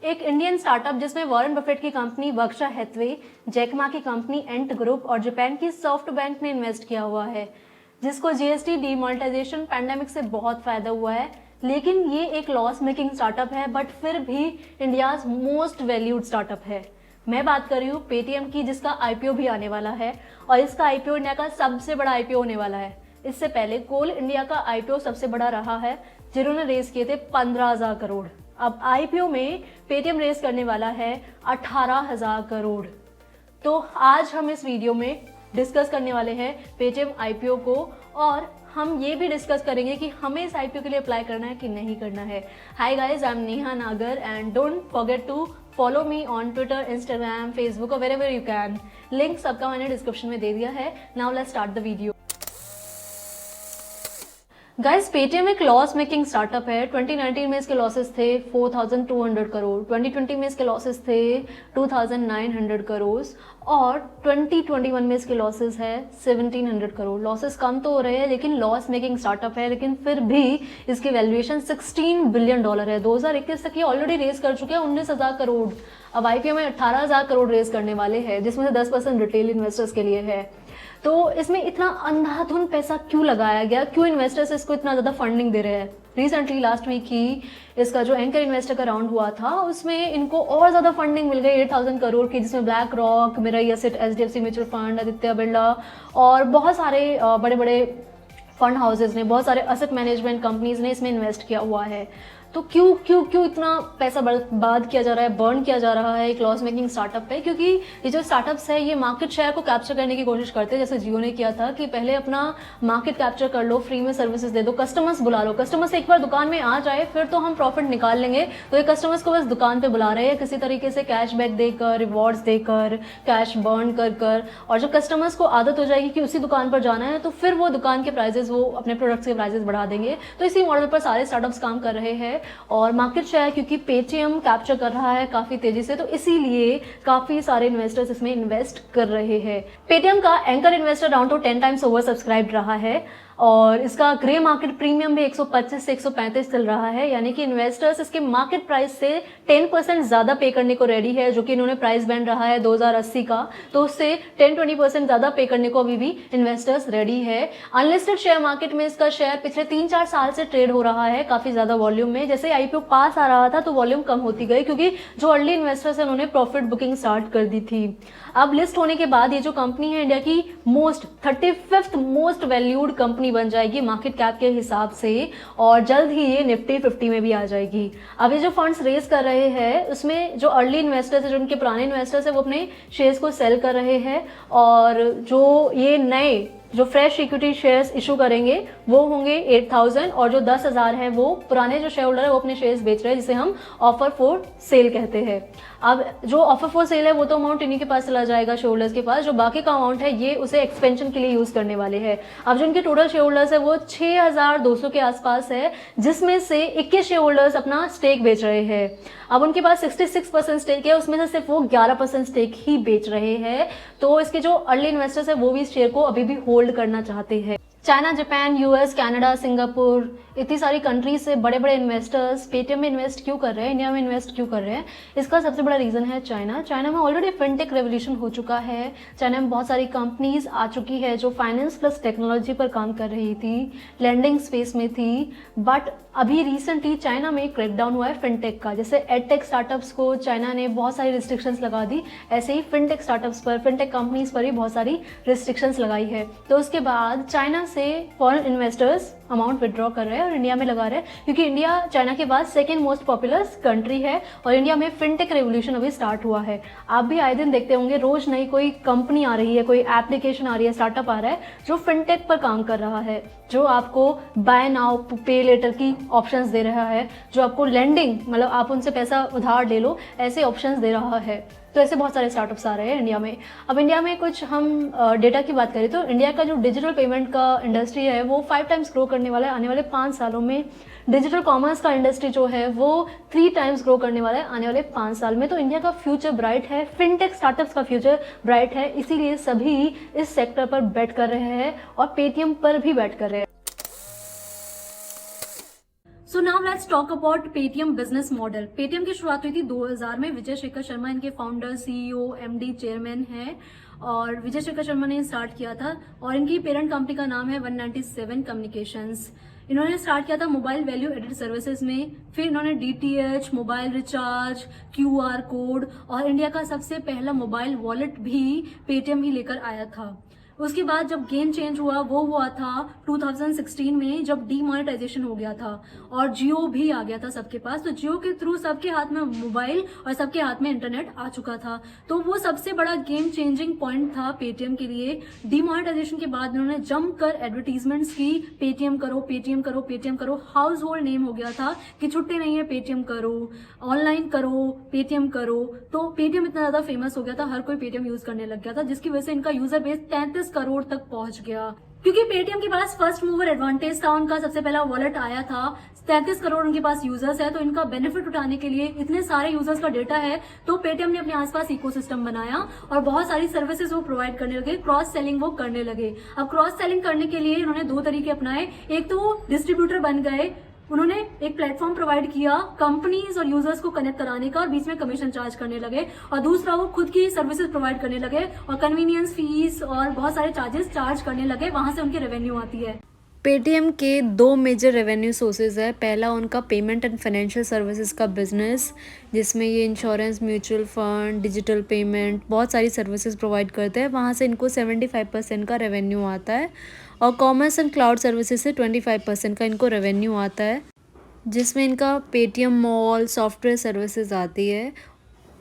एक Indian startup जिसमें Warren Buffett की company Berkshire Hathaway, Jack Ma की कंपनी एंट ग्रुप और जापान की सॉफ्टबैंक ने इन्वेस्ट किया हुआ है, जिसको जीएसटी डीमोनेटाइजेशन पैंडेमिक से बहुत फायदा हुआ है। लेकिन ये एक लॉस मेकिंग स्टार्टअप है, बट फिर भी इंडियाज मोस्ट वैल्यूड स्टार्टअप है। मैं बात कर रही हूँ पेटीएम की, जिसका आईपीओ भी आने वाला है और इसका आईपीओ इंडिया का सबसे बड़ा आईपीओ होने वाला है। इससे पहले कोल इंडिया का आईपीओ सबसे बड़ा रहा है, जिन्होंने रेस किए थे 15,000 करोड़। अब आईपीओ में पेटीएम रेस करने वाला है 18,000 करोड़। तो आज हम इस वीडियो में डिस्कस करने वाले हैं पेटीएम आईपीओ को, और हम ये भी डिस्कस करेंगे कि हमें इस आईपीओ के लिए अप्लाई करना है कि नहीं करना है। Hi guys, I am Neha Nagar and don't forget to follow me on Twitter, Instagram, Facebook और वेरेवर यू कैन। लिंक सबका मैंने डिस्क्रिप्शन में दे दिया है। Now let's start the video. Guys, Paytm एक लॉस मेकिंग स्टार्टअप है। 2019 में इसके लॉसेस थे 4,200 करोड़, 2020 में इसके लॉसेस थे 2,900 करोड़ और 2021 में इसके लॉसेस है 1,700 करोड़। लॉसेस कम तो हो रहे हैं, लेकिन लॉस मेकिंग स्टार्टअप है, लेकिन फिर भी इसकी वैल्यूएशन $16 बिलियन है। 2021 तक ये ऑलरेडी रेस कर चुके हैं 19,000 करोड़। अब आईपीओ में 18,000 करोड़ रेस करने वाले हैं, जिसमें से 10% रिटेल इन्वेस्टर्स के लिए है। तो इसमें इतना अंधाधुंध पैसा क्यों लगाया गया, क्यों इन्वेस्टर्स इसको इतना ज़्यादा फंडिंग दे रहे हैं? रिसेंटली लास्ट वीक ही इसका जो एंकर इन्वेस्टर का राउंड हुआ था, उसमें इनको और ज़्यादा फंडिंग मिल गई 8,000 करोड़ की, जिसमें BlackRock, Mirae Asset, HDFC mutual fund, Aditya Birla और बहुत सारे बड़े बड़े फंड हाउसेज ने, बहुत सारे असेट मैनेजमेंट कंपनीज ने इसमें इन्वेस्ट किया हुआ है। तो क्यों क्यों क्यों इतना पैसा बर्बाद किया जा रहा है, बर्न किया जा रहा है एक लॉस मेकिंग स्टार्टअप पे? क्योंकि ये जो स्टार्टअप्स है ये मार्केट शेयर को कैप्चर करने की कोशिश करते हैं, जैसे जियो ने किया था कि पहले अपना मार्केट कैप्चर कर लो, फ्री में सर्विसेज दे दो, कस्टमर्स बुला लो, कस्टमर्स एक बार दुकान में आ जाए फिर तो हम प्रॉफिट निकाल लेंगे। तो ये कस्टमर्स को बस दुकान पे बुला रहे हैं, किसी तरीके से कैशबैक देकर, रिवॉर्ड्स देकर, कैश बर्न कर, और जब कस्टमर्स को आदत हो जाएगी कि उसी दुकान पर जाना है, तो फिर वो दुकान के प्राइजेस, वो अपने प्रोडक्ट्स के प्राइजेस बढ़ा देंगे। तो इसी मॉडल पर सारे स्टार्टअप्स काम कर रहे हैं और मार्केट शेयर क्योंकि पेटीएम कैप्चर कर रहा है काफी तेजी से, तो इसीलिए काफी सारे इन्वेस्टर्स इसमें इन्वेस्ट कर रहे हैं। पेटीएम का एंकर इन्वेस्टर राउंड तो 10 टाइम्स ओवर सब्सक्राइब्ड रहा है और इसका ग्रे मार्केट प्रीमियम भी 125 से 135 चल रहा है, यानी कि इन्वेस्टर्स इसके मार्केट प्राइस से 10% ज्यादा पे करने को रेडी है, जो कि इन्होंने प्राइस बैंड रहा है 2080 का, तो उससे 10-20% ज्यादा पे करने को अभी भी इन्वेस्टर्स रेडी है। अनलिस्टेड शेयर मार्केट में इसका शेयर पिछले 3-4 साल से ट्रेड हो रहा है काफी ज्यादा वॉल्यूम में। जैसे आईपीओ पास आ रहा था तो वॉल्यूम कम होती गई, क्योंकि जो अर्ली इन्वेस्टर्स है उन्होंने प्रॉफिट बुकिंग स्टार्ट कर दी थी। अब लिस्ट होने के बाद ये जो कंपनी है इंडिया की 35th मोस्ट वैल्यूड कंपनी बन जाएगी मार्केट कैप के हिसाब से, और जल्द ही ये निफ्टी 50 में भी आ जाएगी। अब ये जो फंड्स रेज कर रहे हैं उसमें जो अर्ली इन्वेस्टर्स है, जो उनके पुराने इन्वेस्टर्स है, वो अपने शेयर्स को सेल कर रहे हैं, और जो ये नए जो फ्रेश इक्विटी शेयर्स इशू करेंगे वो होंगे 8,000, और जो 10,000 है वो पुराने जो शेयर होल्डर है वो अपने शेयर्स बेच रहे हैं, जिसे हम ऑफर फॉर सेल कहते हैं। अब जो ऑफर फॉर सेल है वो तो अमाउंट इन्हीं के पास चला जाएगा, शेयर होल्डर्स के पास। जो बाकी का अमाउंट है ये उसे एक्सपेंशन के लिए यूज करने वाले हैं। अब जो इनके टोटल शेयर होल्डर्स है वो 6,200 के आसपास है, जिसमें से 21 शेयर होल्डर्स अपना स्टेक बेच रहे हैं। अब उनके पास 66% स्टेक है, उसमें से सिर्फ वो 11% स्टेक ही बेच रहे हैं। तो इसके जो अर्ली इन्वेस्टर्स है वो भी इस शेयर को अभी भी होल्ड करना चाहते हैं। China, Japan, US, Canada, Singapore, इतनी सारी कंट्रीज से बड़े बड़े इन्वेस्टर्स पेटीएम में इन्वेस्ट क्यों कर रहे हैं, इंडिया में इन्वेस्ट क्यों कर रहे हैं? इसका सबसे बड़ा रीजन है चाइना। चाइना में ऑलरेडी फिनटेक रेवोल्यूशन हो चुका है। चाइना में बहुत सारी कंपनीज आ चुकी है जो फाइनेंस प्लस टेक्नोलॉजी पर काम कर रही थी, लैंडिंग स्पेस में थी। बट अभी रिसेंटली चाइना में एक क्रैकडाउन हुआ है फिनटेक का। जैसे एडटेक स्टार्टअप्स को चाइना ने बहुत सारी रिस्ट्रिक्शंस लगा दी, ऐसे ही फिनटेक स्टार्टअप्स पर, फिनटेक कंपनीज पर भी बहुत सारी रिस्ट्रिक्शंस लगाई है। तो उसके बाद चाइना से फॉरेन इन्वेस्टर्स अमाउंट विड्रॉ कर रहे हैं और इंडिया में लगा रहे हैं, क्योंकि इंडिया चाइना के बाद सेकेंड मोस्ट पॉपुलर कंट्री है और इंडिया में फिनटेक रेवोल्यूशन अभी स्टार्ट हुआ है। आप भी आए दिन देखते होंगे, रोज नई कोई कंपनी आ रही है, कोई एप्लीकेशन आ रही है, स्टार्टअप आ रहा है जो फिनटेक पर काम कर रहा है, जो आपको बाय नाउ पे लेटर की ऑप्शंस दे रहा है, जो आपको लेंडिंग मतलब आप उनसे पैसा उधार ले लो ऐसे ऑप्शंस दे रहा है। तो ऐसे बहुत सारे स्टार्टअप्स आ रहे हैं इंडिया में। अब इंडिया में कुछ हम डेटा की बात करें तो इंडिया का जो डिजिटल पेमेंट का इंडस्ट्री है वो 5 टाइम्स ग्रो करने वाला है आने वाले 5 सालों में। डिजिटल कॉमर्स का इंडस्ट्री जो है वो 3 टाइम्स ग्रो करने वाला है आने वाले 5 साल में। तो इंडिया का फ्यूचर ब्राइट है, फिनटेक स्टार्टअप्स का फ्यूचर ब्राइट है, इसीलिए सभी इस सेक्टर पर बेट कर रहे हैं और पेटीएम पर भी बेट कर रहे हैं। So now let's talk about Paytm business model. Paytm की शुरुआत हुई थी 2000 में। विजय शेखर शर्मा इनके फाउंडर, सीईओ, एमडी, चेयरमैन हैं और विजय शेखर शर्मा ने स्टार्ट किया था और इनकी पेरेंट कंपनी का नाम है 197 कम्युनिकेशंस। इन्होंने स्टार्ट किया था मोबाइल वैल्यू एडेड सर्विसेज में, फिर इन्होंने DTH, mobile recharge, QR code और इंडिया का सबसे पहला मोबाइल वॉलेट भी पेटीएम ही लेकर आया था। उसके बाद जब गेम चेंज हुआ वो हुआ था 2016 में, जब डीमोनेटाइजेशन हो गया था और जियो भी आ गया था सबके पास। तो जियो के थ्रू सबके हाथ में मोबाइल और सबके हाथ में इंटरनेट आ चुका था। तो वो सबसे बड़ा गेम चेंजिंग पॉइंट था पेटीएम के लिए। डीमोनेटाइजेशन के बाद इन्होंने जमकर एडवर्टीजमेंट्स की, पेटीएम करो, पेटीएम करो, पेटीएम करो। हाउस होल्ड नेम हो गया था कि छुट्टी नहीं है, पेटीएम करो, ऑनलाइन करो, पेटीएम करो। तो पेटीएम इतना ज्यादा फेमस हो गया था, हर कोई पेटीएम यूज करने लग गया था, जिसकी वजह से इनका यूजर बेस 33 करोड़ तक पहुंच गया। क्योंकि पेटीएम के पास फर्स्ट मूवर एडवांटेज था, उनका सबसे पहला वॉलेट आया था, 33 करोड़ उनके पास यूजर्स है। तो इनका बेनिफिट उठाने के लिए इतने सारे यूजर्स का डेटा है, तो पेटीएम ने अपने आसपास इकोसिस्टम बनाया और बहुत सारी सर्विसेज वो प्रोवाइड करने लगे, क्रॉस सेलिंग वो करने लगे। अब क्रॉस सेलिंग करने के लिए इन्होंने दो तरीके अपनाए। एक तो वो डिस्ट्रीब्यूटर बन गए, उन्होंने एक प्लेटफॉर्म प्रोवाइड किया कंपनीज और यूजर्स को कनेक्ट कराने का और बीच में कमीशन चार्ज करने लगे। और दूसरा वो खुद की सर्विसेज प्रोवाइड करने लगे और कन्वीनियंस फीस और बहुत सारे चार्जेस चार्ज करने लगे, वहां से उनकी रेवेन्यू आती है। पेटीएम के दो मेजर रेवेन्यू सोर्सेज है। पहला उनका पेमेंट एंड फाइनेंशियल सर्विसेज का बिजनेस, जिसमें ये insurance, mutual fund, digital payment, बहुत सारी सर्विसेज प्रोवाइड करते हैं। वहाँ से इनको 75% का रेवेन्यू आता है और कॉमर्स एंड क्लाउड सर्विसेज से 25% का इनको रेवेन्यू आता है, जिसमें इनका पेटीएम मॉल, सॉफ्टवेयर सर्विसेज आती है।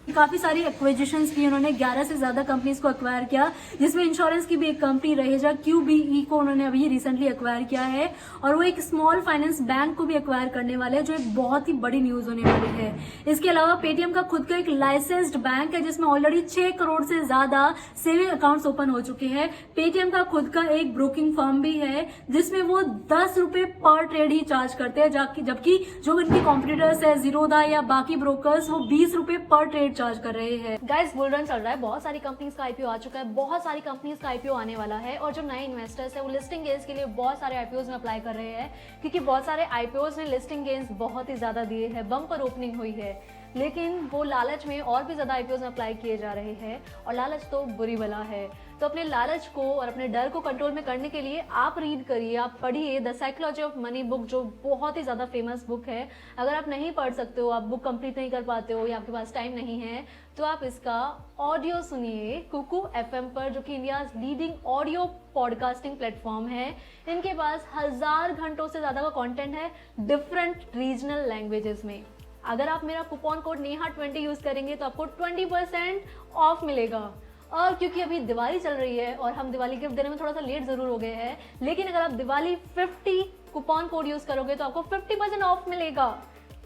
काफी सारी एक्विजिशंस की उन्होंने, 11 से ज्यादा कंपनीज को एक्वायर किया, जिसमें इंश्योरेंस की भी एक कंपनी रहेजा QBE को उन्होंने अभी रिसेंटली एक्वायर किया है और वो एक स्मॉल फाइनेंस बैंक को भी एक्वायर करने वाले हैं, जो एक बहुत ही बड़ी न्यूज होने वाली है। इसके अलावा पेटीएम का खुद का एक लाइसेंस्ड बैंक है, जिसमें ऑलरेडी 6 करोड़ से ज्यादा सेविंग अकाउंट्स ओपन हो चुके हैं। पेटीएम का खुद का एक ब्रोकिंग फर्म भी है, जिसमें वो 10 रुपए पर ट्रेड ही चार्ज करते हैं, जबकि जो इनके कॉम्पिटिटर्स है जीरोधा या बाकी ब्रोकर्स, वो 20 रुपए पर ट्रेड चार्ज कर रहे हैं। गाइस, बुल रन चल रहा है, बहुत सारी कंपनीज का आईपीओ आ चुका है, बहुत सारी कंपनीज का आईपीओ आने वाला है और जो नए इन्वेस्टर्स है वो लिस्टिंग गेन्स के लिए बहुत सारे आईपीओज में अप्लाई कर रहे हैं, क्योंकि बहुत सारे आईपीओज ने लिस्टिंग गेन्स बहुत ही ज्यादा दिए हैं, बम्पर ओपनिंग हुई है। लेकिन वो लालच में और भी ज्यादा आईपीओज में अप्लाई किए जा रहे हैं और लालच तो बुरी बला है। तो अपने लालच को और अपने डर को कंट्रोल में करने के लिए आप रीड करिए, आप पढ़िए the psychology of money book, जो बहुत ही ज़्यादा फेमस बुक है। अगर आप नहीं पढ़ सकते हो, आप बुक कंप्लीट नहीं कर पाते हो या आपके पास टाइम नहीं है, तो आप इसका ऑडियो सुनिए कुकू FM पर, जो कि India leading audio podcasting platform है। इनके पास 1000 घंटों से ज़्यादा का कॉन्टेंट है डिफरेंट रीजनल लैंग्वेजेस में। अगर आप मेरा कूपन कोड नेहा20 यूज़ करेंगे तो आपको 20% ऑफ मिलेगा। और क्योंकि अभी दिवाली चल रही है और हम दिवाली गिफ्ट देने में थोड़ा सा लेट जरूर हो गए हैं, लेकिन अगर आप दिवाली 50 कूपन कोड यूज करोगे तो आपको 50% ऑफ मिलेगा।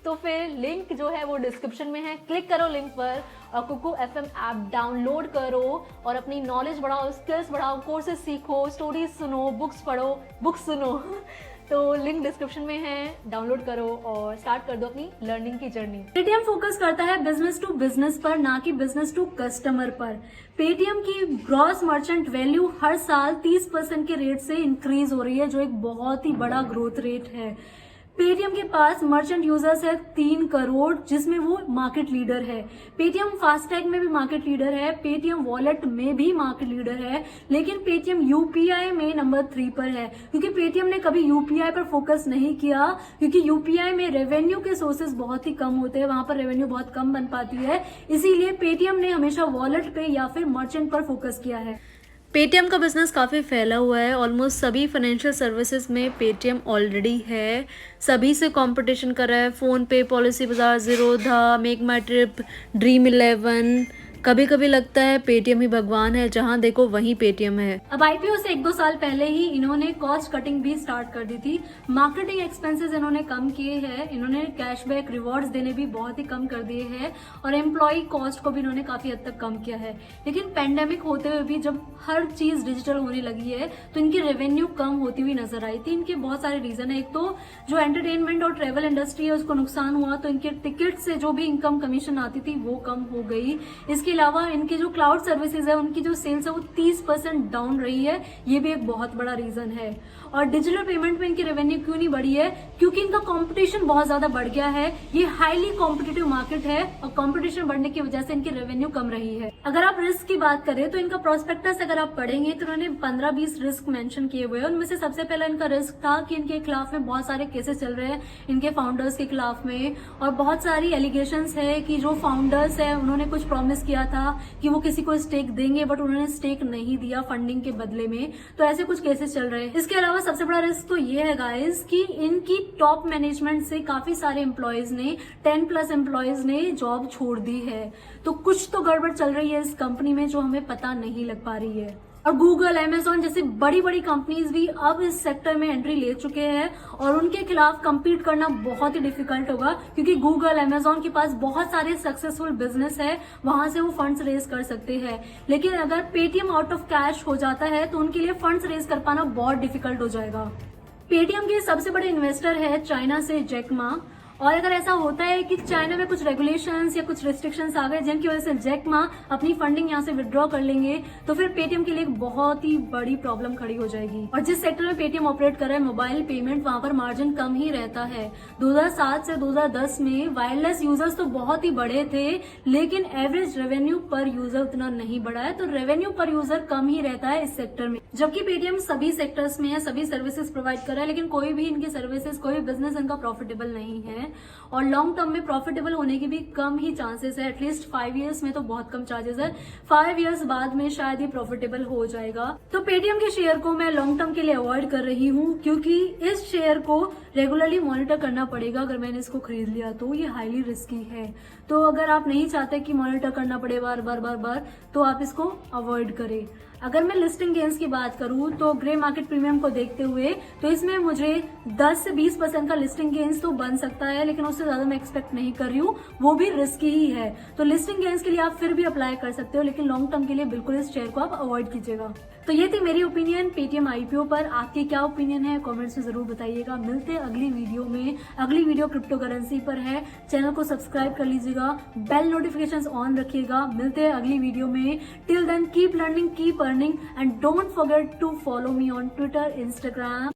तो फिर लिंक जो है वो डिस्क्रिप्शन में है, क्लिक करो लिंक पर और कुकू FM ऐप डाउनलोड करो और अपनी नॉलेज बढ़ाओ, स्किल्स बढ़ाओ, कोर्सेज सीखो, स्टोरीज सुनो, बुक्स पढ़ो, बुक्स सुनो। तो लिंक डिस्क्रिप्शन में है, डाउनलोड करो और स्टार्ट कर दो अपनी लर्निंग की जर्नी। पेटीएम फोकस करता है बिजनेस टू बिजनेस पर, ना कि बिजनेस टू कस्टमर पर। पेटीएम की ग्रॉस मर्चेंट वैल्यू हर साल 30% के रेट से इंक्रीज हो रही है, जो एक बहुत ही बड़ा ग्रोथ रेट है। पेटीएम के पास मर्चेंट यूजर्स है 3 करोड़, जिसमें वो मार्केट लीडर है। पेटीएम फास्टैग में भी मार्केट लीडर है, पेटीएम वॉलेट में भी मार्केट लीडर है, लेकिन पेटीएम यूपीआई में नंबर 3 पर है, क्योंकि पेटीएम ने कभी यूपीआई पर फोकस नहीं किया, क्योंकि यूपीआई में रेवेन्यू के सोर्सेज बहुत ही कम होते हैं, वहां पर रेवेन्यू बहुत कम बन पाती है। इसीलिए पेटीएम ने हमेशा वॉलेट पे या फिर मर्चेंट पर फोकस किया है। पेटीएम का बिजनेस काफ़ी फैला हुआ है, ऑलमोस्ट सभी फाइनेंशियल सर्विसेज में पेटीएम ऑलरेडी है, सभी से कंपटीशन कर रहा है। फ़ोन पे, पॉलिसी बाजार, जीरोधा, मेक माई ट्रिप, Dream11। कभी कभी लगता है पेटीएम ही भगवान है, जहां देखो वहीं पेटीएम है। अब आईपीओ से 1-2 साल पहले ही इन्होंने कॉस्ट कटिंग भी स्टार्ट कर दी थी, मार्केटिंग एक्सपेंसेस इन्होंने कम किए हैं, इन्होंने कैशबैक रिवॉर्ड्स देने भी बहुत ही कम कर दिए हैं और एम्प्लॉय कॉस्ट को भी इन्होंने काफी हद तक कम किया है। लेकिन पेंडेमिक होते हुए भी जब हर चीज डिजिटल होने लगी है तो इनकी रेवेन्यू कम होती हुई नजर आई थी। इनके बहुत सारे रीजन है। एक तो जो एंटरटेनमेंट और ट्रेवल इंडस्ट्री है उसको नुकसान हुआ, तो इनके टिकट से जो भी इनकम कमीशन आती थी वो कम हो गई। इसके अलावा इनके जो क्लाउड सर्विसेज है उनकी जो सेल्स है वो 30% डाउन रही है, ये भी एक बहुत बड़ा रीजन है। और डिजिटल पेमेंट में इनकी रेवेन्यू क्यों नहीं बढ़ी है? क्योंकि इनका कंपटीशन बहुत ज्यादा बढ़ गया है। ये हाईली कॉम्पिटिटिव मार्केट है और कंपटीशन बढ़ने की वजह से इनकी रेवेन्यू कम रही है। अगर आप रिस्क की बात करें तो इनका प्रोस्पेक्टस अगर आप पढ़ेंगे तो उन्होंने 15-20 रिस्क मेंशन किए हुए हैं। उनमें से सबसे पहला इनका रिस्क था कि इनके खिलाफ में बहुत सारे केसेस चल रहे हैं इनके फाउंडर्स के खिलाफ में, और बहुत सारी एलिगेशंस है कि जो फाउंडर्स है उन्होंने कुछ प्रॉमिस किया था कि वो किसी को स्टेक देंगे बट उन्होंने स्टेक नहीं दिया फंडिंग के बदले में, तो ऐसे कुछ केसेस चल रहे हैं। इसके अलावा सबसे बड़ा रिस्क तो ये है गाइस कि इनकी टॉप मैनेजमेंट से काफी सारे एम्प्लॉयज ने 10+ एम्प्लॉयज ने जॉब छोड़ दी है। तो कुछ तो गड़बड़ चल रही है इस कंपनी में जो हमें पता नहीं लग पा रही है। और गूगल, अमेजॉन जैसी बड़ी बड़ी कंपनीज भी अब इस सेक्टर में एंट्री ले चुके हैं और उनके खिलाफ compete करना बहुत ही डिफिकल्ट होगा, क्योंकि गूगल, अमेजॉन के पास बहुत सारे सक्सेसफुल बिजनेस है, वहां से वो फंड्स रेज कर सकते हैं। लेकिन अगर पेटीएम आउट ऑफ कैश हो जाता है तो उनके लिए फंड्स रेज कर पाना बहुत डिफिकल्ट हो जाएगा। पेटीएम के सबसे बड़े इन्वेस्टर है चाइना से जैक मा, और अगर ऐसा होता है कि चाइना में कुछ रेगुलेशंस या कुछ रिस्ट्रिक्शंस आ गए जिनकी वजह से जैक मा अपनी फंडिंग यहाँ से विड्रॉ कर लेंगे तो फिर पेटीएम के लिए एक बहुत ही बड़ी प्रॉब्लम खड़ी हो जाएगी। और जिस सेक्टर में पेटीएम ऑपरेट कर रहा है मोबाइल पेमेंट, वहां पर मार्जिन कम ही रहता है। 2007 से 2010 में वायरलेस यूजर्स तो बहुत ही बढ़े थे, लेकिन एवरेज रेवेन्यू पर यूजर उतना नहीं बढ़ा है, तो रेवेन्यू पर यूजर कम ही रहता है इस सेक्टर में। जबकि पेटीएम सभी सेक्टर्स में है, सभी सर्विसेज प्रोवाइड कर रहा है, लेकिन कोई भी इनकी सर्विसेज, कोई भी बिजनेस इनका प्रॉफिटेबल नहीं है और लॉन्ग टर्म में प्रॉफिटेबल होने की भी कम ही चांसेस है। एटलीस्ट 5 इयर्स में तो बहुत कम चांसेस है, 5 इयर्स बाद में शायद ये प्रॉफिटेबल हो जाएगा। तो पेटीएम के शेयर को मैं लॉन्ग टर्म के लिए अवॉइड कर रही हूँ, क्योंकि इस शेयर को रेगुलरली मॉनिटर करना पड़ेगा। अगर मैंने इसको खरीद लिया तो ये हाईली रिस्की है, तो अगर आप नहीं चाहते कि मॉनिटर करना पड़े बार बार तो आप इसको अवॉइड करें। अगर मैं लिस्टिंग गेन्स की बात करूं तो ग्रे मार्केट प्रीमियम को देखते हुए तो इसमें मुझे 10 से 20% का लिस्टिंग गेन्स तो बन सकता है, लेकिन उससे ज्यादा मैं एक्सपेक्ट नहीं कर रही हूँ, वो भी रिस्की ही है। तो लिस्टिंग गेन्स के लिए आप फिर भी अप्लाई कर सकते हो, लेकिन लॉन्ग टर्म के लिए बिल्कुल इस शेयर को आप अवॉइड कीजिएगा। तो ये थी मेरी ओपिनियन पेटीएम आईपीओ पर। आपकी क्या ओपिनियन है कमेंट्स में जरूर बताइएगा। मिलते हैं अगली वीडियो में। अगली वीडियो क्रिप्टो करेंसी पर है, चैनल को सब्सक्राइब कर लीजिएगा, बेल नोटिफिकेशंस ऑन रखिएगा। मिलते हैं अगली वीडियो में। Till then keep learning, keep earning and don't forget to follow me on Twitter, Instagram.